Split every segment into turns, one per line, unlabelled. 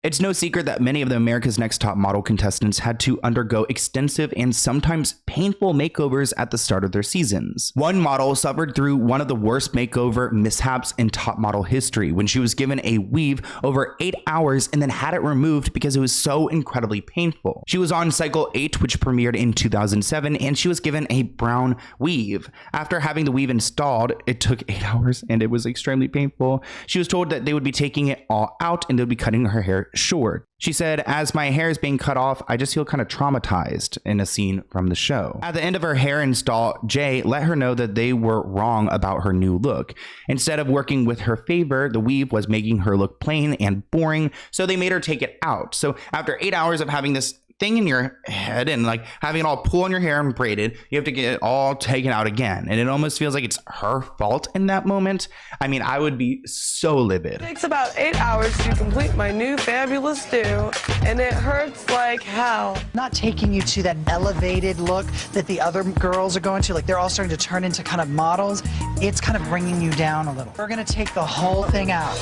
It's no secret that many of the America's Next Top Model contestants had to undergo extensive and sometimes painful makeovers at the start of their seasons. One model suffered through one of the worst makeover mishaps in top model history when she was given a weave over 8 hours and then had it removed because it was so incredibly painful. She was on cycle 8, which premiered in 2007, and she was given a brown weave. After having the weave installed, it took 8 hours and it was extremely painful. She was told that they would be taking it all out and they would be cutting her hair short. She said, "As my hair is being cut off, I just feel kind of traumatized," in a scene from the show. At the end of her hair install, Jay let her know that they were wrong about her new look. Instead of working with her favor, the weave was making her look plain and boring, so they made her take it out. So after 8 hours of having this thing in your head and like having it all pull on your hair and braided, you have to get it all taken out again. And it almost feels like it's her fault in that moment. I mean, I would be so livid.
It takes about 8 hours to complete my new fabulous do, and it hurts like hell.
Not taking you to that elevated look that the other girls are going to, like they're all starting to turn into kind of models. It's kind of bringing you down a little. We're gonna take the whole thing out.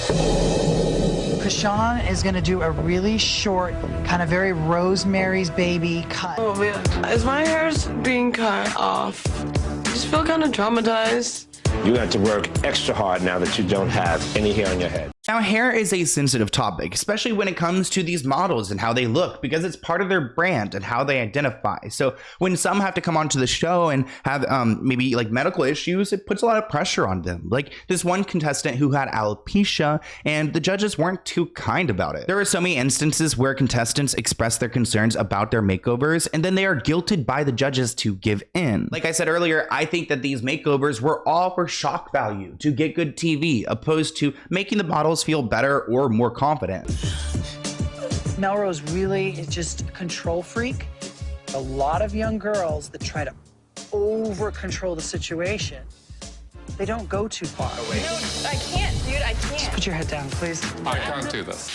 Kashawn is gonna do a really short, kind of very Rosemary's Baby cut.
Oh man, as my hair's being cut off, I just feel kind of traumatized.
You have to work extra hard now that you don't have any hair on your head.
Now, hair is a sensitive topic, especially when it comes to these models and how they look, because it's part of their brand and how they identify. So when some have to come onto the show and have maybe like medical issues, it puts a lot of pressure on them. Like this one contestant who had alopecia, and the judges weren't too kind about it. There are so many instances where contestants express their concerns about their makeovers, and then they are guilted by the judges to give in. Like I said earlier, I think that these makeovers were all for shock value, to get good TV, opposed to making the models feel better or more confident.
Melrose really is just a control freak. A lot of young girls that try to over control the situation, they don't go too far.
No, I can't, dude, I can't.
Just put your head down, please.
I can't do this.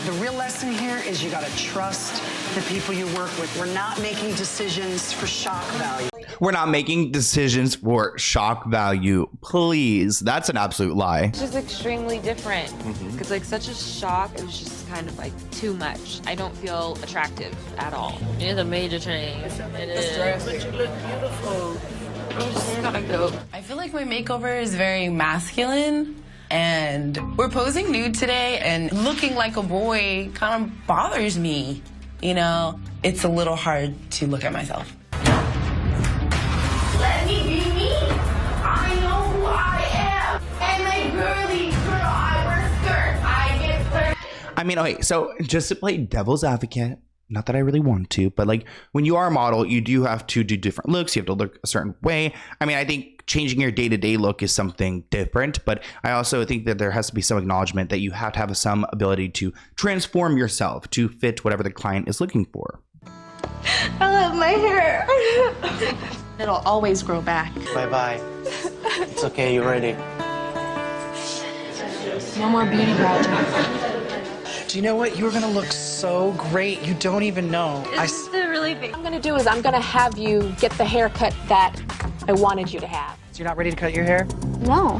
The real lesson here is you gotta trust the people you work with. We're not making decisions for shock value.
We're not making decisions for shock value. Please, that's an absolute lie.
It's just extremely different. It's like such a shock. It was just kind of like too much. I don't feel attractive at all. It is a major change. It is. But you look beautiful. I'm just gotta go.
I feel like my makeover is very masculine, and we're posing nude today, and looking like a boy kind of bothers me. You know, it's a little hard to look at myself.
Let me be me. I know who I am. And my girly girl, I wear skirts. I get flirty.
I mean, okay, so just to play devil's advocate, not that I really want to, but like when you are a model, you do have to do different looks. You have to look a certain way. I mean, I think changing your day-to-day look is something different, but I also think that there has to be some acknowledgement that you have to have some ability to transform yourself to fit whatever the client is looking for.
I love my hair.
It'll always grow back.
Bye-bye. It's okay, you're ready.
No more beauty pageants.
Do you know what? You're gonna look so great. You don't even know.
This is really big.
What I'm gonna do is I'm gonna have you get the haircut that I wanted you to have.
So you're not ready to cut your hair?
No.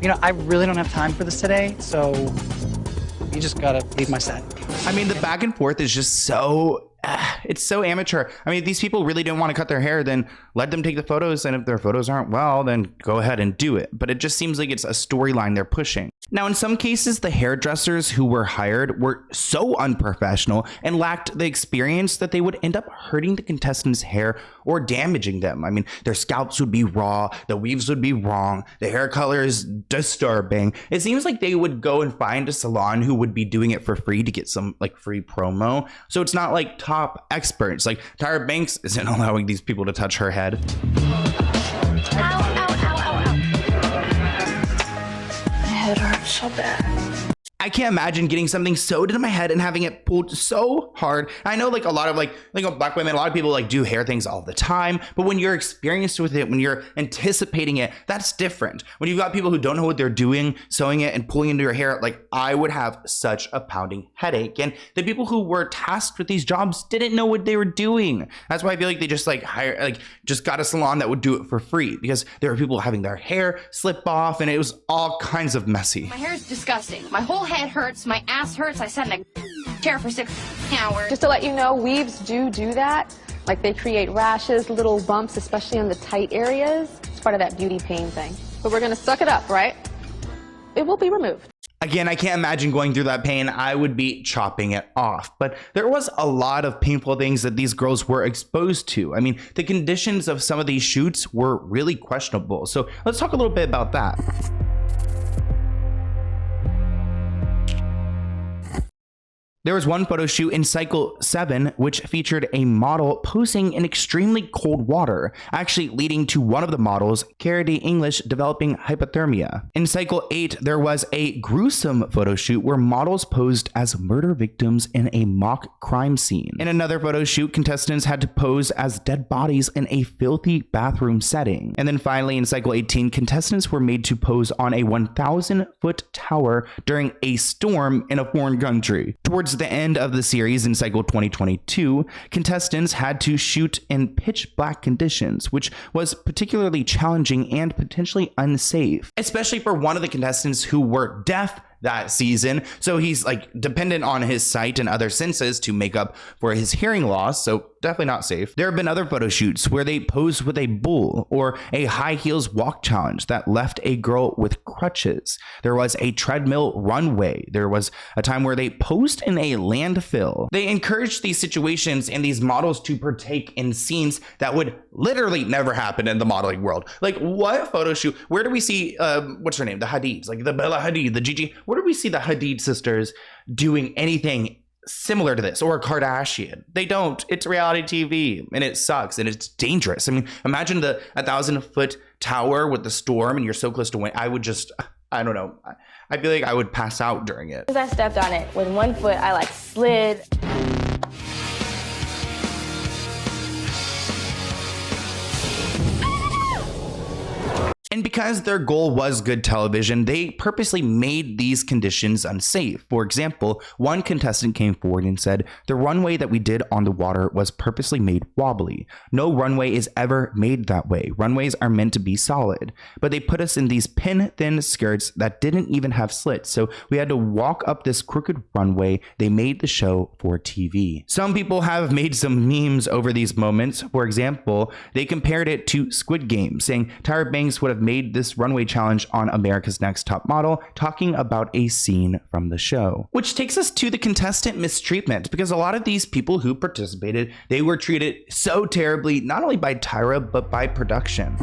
You know, I really don't have time for this today, so you just gotta leave my set.
I mean, the back and forth is just so, it's so amateur. I mean, if these people really don't want to cut their hair, then let them take the photos. And if their photos aren't well, then go ahead and do it. But it just seems like it's a storyline they're pushing. Now, in some cases, the hairdressers who were hired were so unprofessional and lacked the experience that they would end up hurting the contestants' hair or damaging them. I mean, their scalps would be raw, the weaves would be wrong, the hair color is disturbing. It seems like they would go and find a salon who would be doing it for free to get some like free promo. So it's not like top experts. Like Tyra Banks isn't allowing these people to touch her head.
It hurts so bad.
I can't imagine getting something sewed into my head and having it pulled so hard. I know like a lot of like black women, a lot of people like do hair things all the time, but when you're experienced with it, when you're anticipating it, that's different. When you've got people who don't know what they're doing, sewing it and pulling into your hair, like I would have such a pounding headache. And the people who were tasked with these jobs didn't know what they were doing. That's why I feel like they just like just got a salon that would do it for free, because there were people having their hair slip off and it was all kinds of messy.
My hair is disgusting. My whole head hurts. My ass hurts. I sat in a
chair for 6 hours.
Just to let you know, weaves do that. Like they create rashes, little bumps, especially on the tight areas. It's part of that beauty pain thing. But we're gonna suck it up, right? It will be removed.
Again, I can't imagine going through that pain. I would be chopping it off. But there was a lot of painful things that these girls were exposed to. I mean, the conditions of some of these shoots were really questionable. So let's talk a little bit about that. There was one photo shoot in cycle 7 which featured a model posing in extremely cold water, actually leading to one of the models, Carity English, developing hypothermia. In cycle 8, there was a gruesome photo shoot where models posed as murder victims in a mock crime scene. In another photo shoot, contestants had to pose as dead bodies in a filthy bathroom setting. And then finally, in cycle 18, contestants were made to pose on a 1,000-foot tower during a storm in a foreign country. Towards the end of the series in cycle 2022, contestants had to shoot in pitch black conditions, which was particularly challenging and potentially unsafe, especially for one of the contestants who were deaf that season. So he's like dependent on his sight and other senses to make up for his hearing loss. So definitely not safe. There have been other photo shoots where they posed with a bull or a high heels walk challenge that left a girl with crutches. There was a treadmill runway. There was a time where they posed in a landfill. They encouraged these situations and these models to partake in scenes that would literally never happen in the modeling world. Like what photo shoot? Where do we see, what's her name? The Hadids, like the Bella Hadid, the Gigi. Where do we see the Hadid sisters doing anything similar to this, or a Kardashian? They don't. It's reality TV and it sucks and it's dangerous. I mean, imagine the 1,000-foot tower with the storm and you're so close to wind. I don't know. I feel like I would pass out during it.
As I stepped on it with one foot, I like slid.
And because their goal was good television, they purposely made these conditions unsafe. For example, one contestant came forward and said, "The runway that we did on the water was purposely made wobbly. No runway is ever made that way. Runways are meant to be solid. But they put us in these pin-thin skirts that didn't even have slits, so we had to walk up this crooked runway. They made the show for TV." Some people have made some memes over these moments. For example, they compared it to Squid Game, saying Tyra Banks would have made this runway challenge on America's Next Top Model, talking about a scene from the show. Which takes us to the contestant mistreatment, because a lot of these people who participated, they were treated so terribly, not only by Tyra, but by production.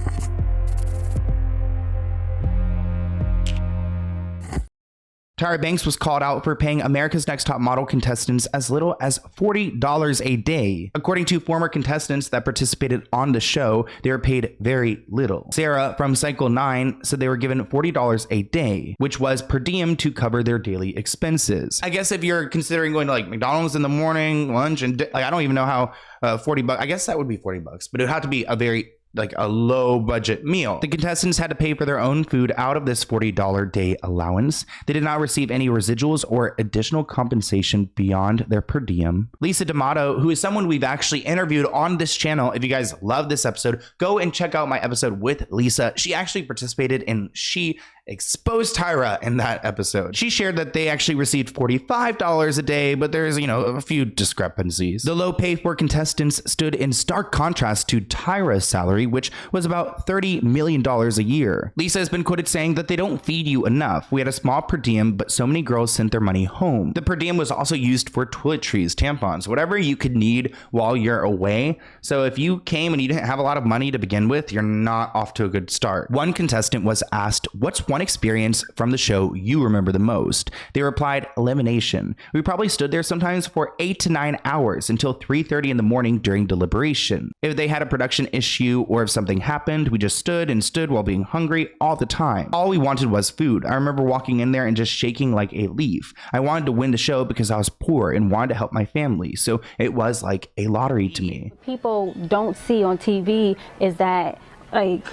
Tyra Banks was called out for paying America's Next Top Model contestants as little as $40 a day. According to former contestants that participated on the show, they were paid very little. Sarah from Cycle 9 said they were given $40 a day, which was per diem to cover their daily expenses. I guess if you're considering going to like McDonald's in the morning, lunch, and like I don't even know how 40 bucks, I guess that would be 40 bucks, but it would have to be a very like a low budget meal. The contestants had to pay for their own food out of this $40 day allowance. They did not receive any residuals or additional compensation beyond their per diem. Lisa D'Amato, who is someone we've actually interviewed on this channel, if you guys love this episode, go and check out my episode with Lisa. She actually participated and she exposed Tyra in that episode. She shared that they actually received $45 a day, but there's, a few discrepancies. The low pay for contestants stood in stark contrast to Tyra's salary, which was about $30 million a year. Lisa has been quoted saying that they don't feed you enough. We had a small per diem, but so many girls sent their money home. The per diem was also used for toiletries, tampons, whatever you could need while you're away. So if you came and you didn't have a lot of money to begin with, you're not off to a good start. One contestant was asked, "What's one experience from the show you remember the most?" They replied, "Elimination. We probably stood there sometimes for 8 to 9 hours until 3:30 in the morning during deliberation. If they had a production issue or if something happened, we just stood and stood while being hungry all the time. All we wanted was food. I remember walking in there and just shaking like a leaf. I wanted to win the show because I was poor and wanted to help my family. So it was like a lottery to me."
People don't see on TV is that, like,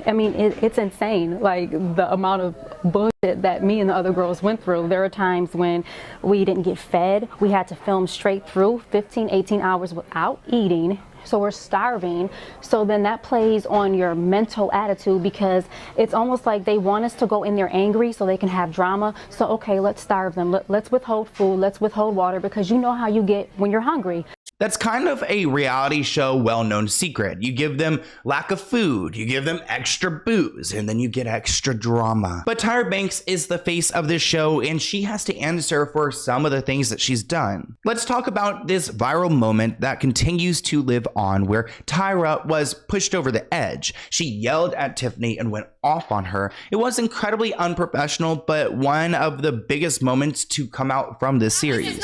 I mean, it's insane, like the amount of bullshit that me and the other girls went through. There are times when we didn't get fed. We had to film straight through 15, 18 hours without eating. so we're starving. So then that plays on your mental attitude, because it's almost like they want us to go in there angry so they can have drama. So okay, let's starve them. Let's withhold food, let's withhold water, because you know how you get when you're hungry.
That's kind of a reality show well-known secret. You give them lack of food, you give them extra booze, and then you get extra drama. But Tyra Banks is the face of this show, and she has to answer for some of the things that she's done. Let's talk about this viral moment that continues to live on, where Tyra was pushed over the edge. She yelled at Tiffany and went off on her. It was incredibly unprofessional, but one of the biggest moments to come out from this series.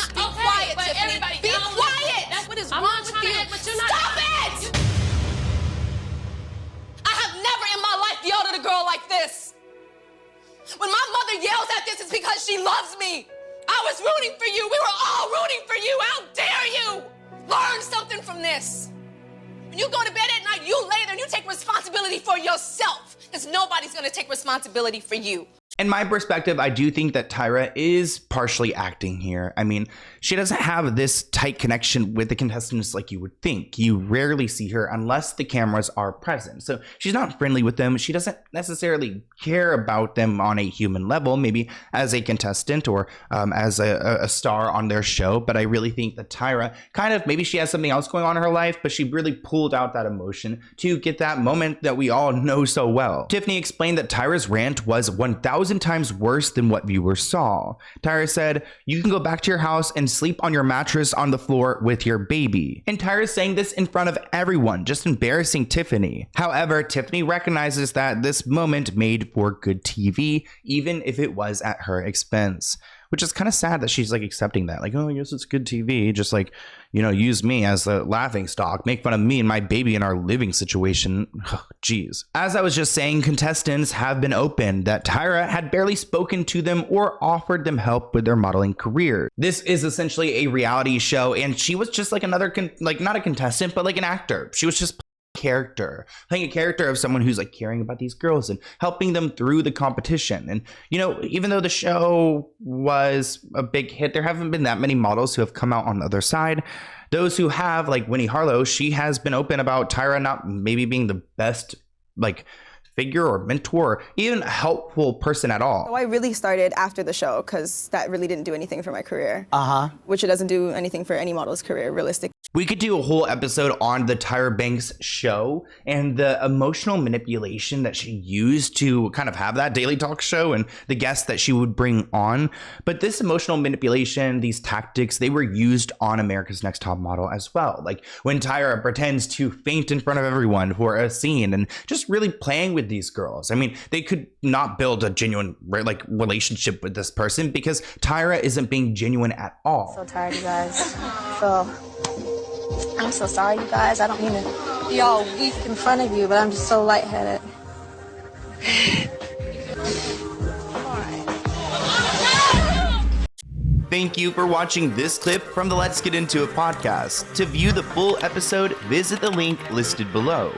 Yelled at a girl like this. When my mother yells at this, it's because she loves me. I was rooting for you. We were all rooting for you. How dare you? Learn something from this. When you go to bed at night, you lay there and you take responsibility for yourself, because nobody's going to take responsibility for you.
In my perspective, I do think that Tyra is partially acting here. I mean, she doesn't have this tight connection with the contestants like you would think. You rarely see her unless the cameras are present. So she's not friendly with them. She doesn't necessarily care about them on a human level, maybe as a contestant or as a star on their show. But I really think that Tyra kind of, maybe she has something else going on in her life, but she really pulled out that emotion to get that moment that we all know so well. Tiffany explained that Tyra's rant was 1,000 times worse than what viewers saw. Tyra said, "You can go back to your house and sleep on your mattress on the floor with your baby." And Tyra's saying this in front of everyone, just embarrassing Tiffany. However, Tiffany recognizes that this moment made for good TV, even if it was at her expense. Which is kind of sad that she's like accepting that. Like, oh, I guess it's good TV. Just like, you know, use me as a laughing stock. Make fun of me and my baby in our living situation. Jeez. As I was just saying, contestants have been open that Tyra had barely spoken to them or offered them help with their modeling career. This is essentially a reality show, and she was just like another, not a contestant, but like an actor. She was just playing a character of someone who's like caring about these girls and helping them through the competition. And you know, even though the show was a big hit, there haven't been that many models who have come out on the other side. Those who have, like Winnie Harlow, she has been open about Tyra not maybe being the best like figure or mentor or even a helpful person at all.
So I really started after the show, because that really didn't do anything for my career. Which it doesn't do anything for any model's career, realistically.
We could do a whole episode on the Tyra Banks show and the emotional manipulation that she used to kind of have that daily talk show and the guests that she would bring on. But this emotional manipulation, these tactics, they were used on America's Next Top Model as well. Like when Tyra pretends to faint in front of everyone for a scene and just really playing with these girls. I mean, they could not build a genuine like relationship with this person because Tyra isn't being genuine at all.
So tired, you guys. I'm so sorry, you guys. I don't mean to be all weak in front of you, but I'm just so lightheaded.
Thank you for watching this clip from the Let's Get Into It podcast. To view the full episode, visit the link listed below.